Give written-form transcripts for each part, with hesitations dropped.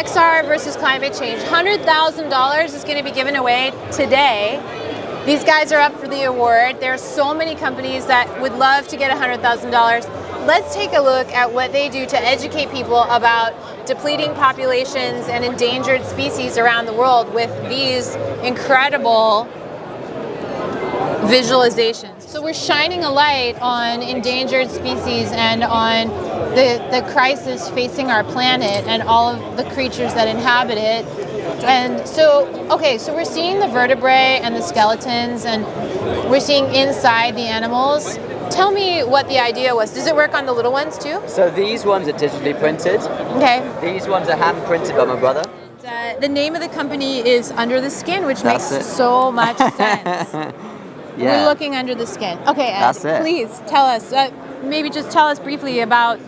XR versus climate change. $100,000 is going to be given away today. These guys are up for the award. There are so many companies that would love to get $100,000. Let's take a look at what they do to educate people about depleting populations and endangered species around the world with these incredible visualizations. So we're shining a light on endangered species and on the crisis facing our planet and all of the creatures that inhabit it. And so, okay, so we're seeing the vertebrae and the skeletons, and we're seeing inside the animals. Tell me what the idea was. Does it work on the little ones too? So these ones are digitally printed. Okay. These ones are hand printed by my brother. The name of the company is Under the Skin, which makes so much sense. Yeah. We're looking under the skin. Okay, Ed, That's it. Please tell us, maybe just tell us briefly about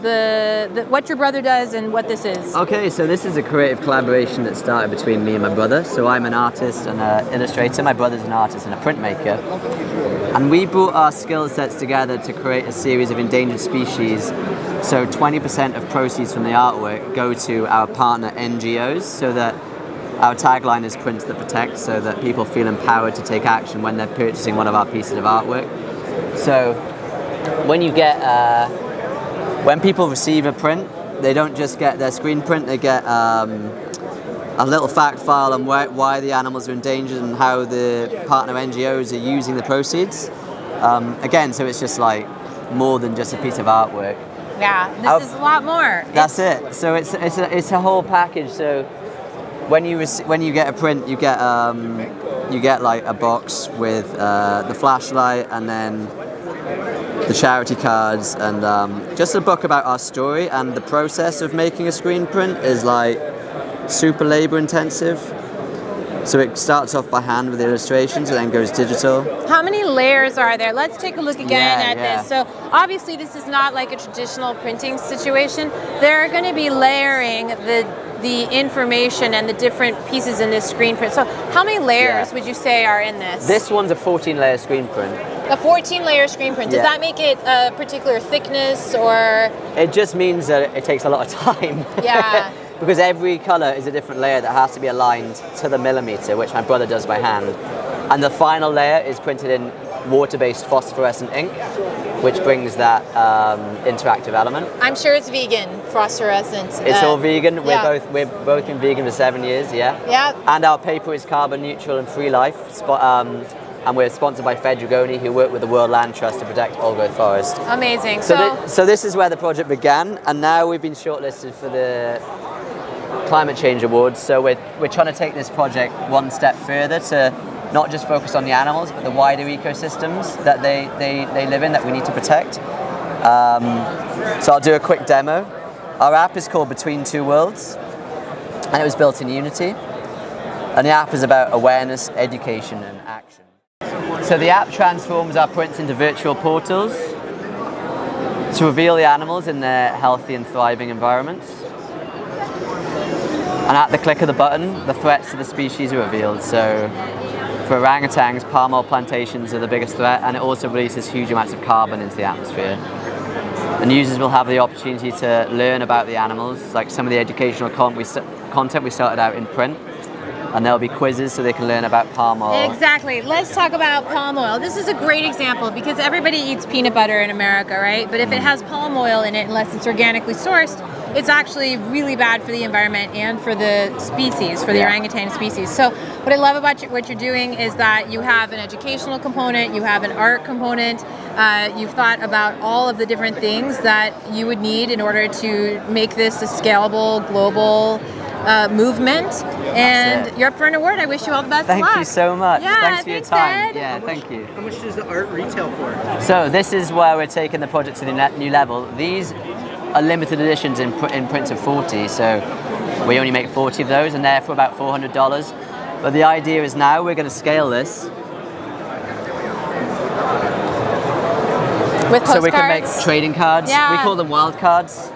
what your brother does and what this is. Okay, so this is a creative collaboration that started between me and my brother. So I'm an artist and an illustrator. My brother's an artist and a printmaker. And we brought our skill sets together to create a series of endangered species. So 20% of proceeds from the artwork go to our partner NGOs, so that our tagline is Prints That Protect, so that people feel empowered to take action when they're purchasing one of our pieces of artwork. So when you get, when people receive a print, they don't just get their screen print, they get a little fact file on why the animals are endangered and how the partner NGOs are using the proceeds. Again, so it's just like more than just a piece of artwork. Yeah, this is a lot more. That's it. So it's a whole package. So when you get a print, you get like a box with the flashlight and then the charity cards and just a book about our story. And the process of making a screen print is like super labor intensive. So it starts off by hand with illustrations and then goes digital. How many layers are there? Let's take a look again at this. So obviously this is not like a traditional printing situation. They're going to be layering the information and the different pieces in this screen print. So how many layers would you say are in this? This one's a 14-layer screen print. A 14-layer screen print. Does that make it a particular thickness or? It just means that it takes a lot of time. Yeah. Because every color is a different layer that has to be aligned to the millimeter, which my brother does by hand. And the final layer is printed in water-based phosphorescent ink, which brings that interactive element. I'm sure it's vegan, phosphorescent. It's all vegan. We've both been vegan for 7 years, Yeah. And our paper is carbon neutral and free life. And we're sponsored by Fedrigoni, who work with the World Land Trust to protect old-growth forest. Amazing. So this is where the project began, and now we've been shortlisted for the Climate Change Awards. So we're trying to take this project one step further to not just focus on the animals, but the wider ecosystems that they live in that we need to protect. So I'll do a quick demo. Our app is called Between Two Worlds, and it was built in Unity. And the app is about awareness, education, and action. So the app transforms our prints into virtual portals to reveal the animals in their healthy and thriving environments. And at the click of the button, the threats to the species are revealed. So for orangutans, palm oil plantations are the biggest threat, and it also releases huge amounts of carbon into the atmosphere. And users will have the opportunity to learn about the animals, like some of the educational content we started out in print. And there'll be quizzes so they can learn about palm oil. Exactly. Let's talk about palm oil. This is a great example because everybody eats peanut butter in America, right? But if it has palm oil in it, unless it's organically sourced, it's actually really bad for the environment and for the species, for the orangutan species. So what I love about what you're doing is that you have an educational component, you have an art component, you've thought about all of the different things that you would need in order to make this a scalable, global movement, and you're up for an award. I wish you all the best of luck. Thank you so much. Yeah, thanks for your time. Ed. Yeah, thank you. How much does the art retail for? So this is where we're taking the project to the new level. These are limited editions in prints of 40, so we only make 40 of those, and they're for about $400. But the idea is now we're going to scale this. With postcards? So we can make trading cards. Yeah. We call them wild cards.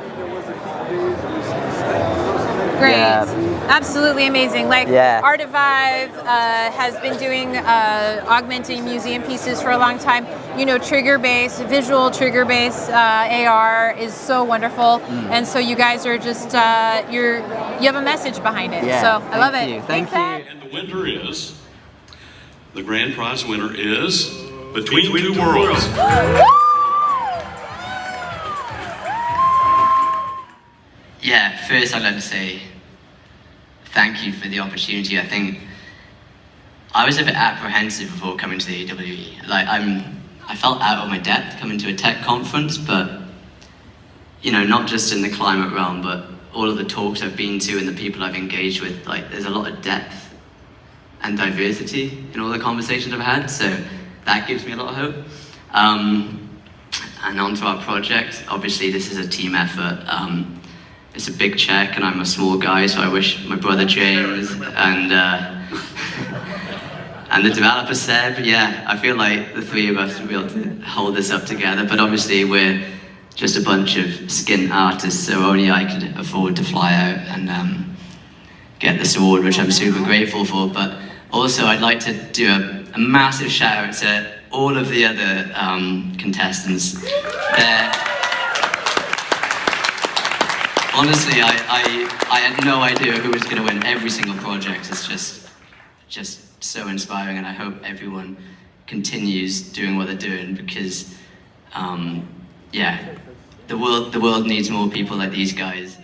Great. Yeah. Absolutely amazing. Like Yeah. Art of Vive has been doing augmenting museum pieces for a long time. You know, trigger-based, visual trigger-based AR is so wonderful, and so you guys are just you have a message behind it. Yeah, So I love it. Thank Thanks, you. Zach. And the winner is, the grand prize winner is Between Two Worlds. Yeah, first I'd like to say thank you for the opportunity. I think I was a bit apprehensive before coming to the AWE. Like I felt out of my depth coming to a tech conference, but you know, not just in the climate realm, but all of the talks I've been to and the people I've engaged with, like there's a lot of depth and diversity in all the conversations I've had, so that gives me a lot of hope. And on to our project, obviously this is a team effort. It's a big check and I'm a small guy, so I wish my brother James and the developer Seb, yeah, I feel like the three of us will be able to hold this up together, but obviously we're just a bunch of skint artists, so only I could afford to fly out and get this award, which I'm super grateful for. But also I'd like to do a massive shout out to all of the other contestants. Honestly, I had no idea who was going to win every single project. It's just so inspiring, and I hope everyone continues doing what they're doing because, yeah, the world needs more people like these guys.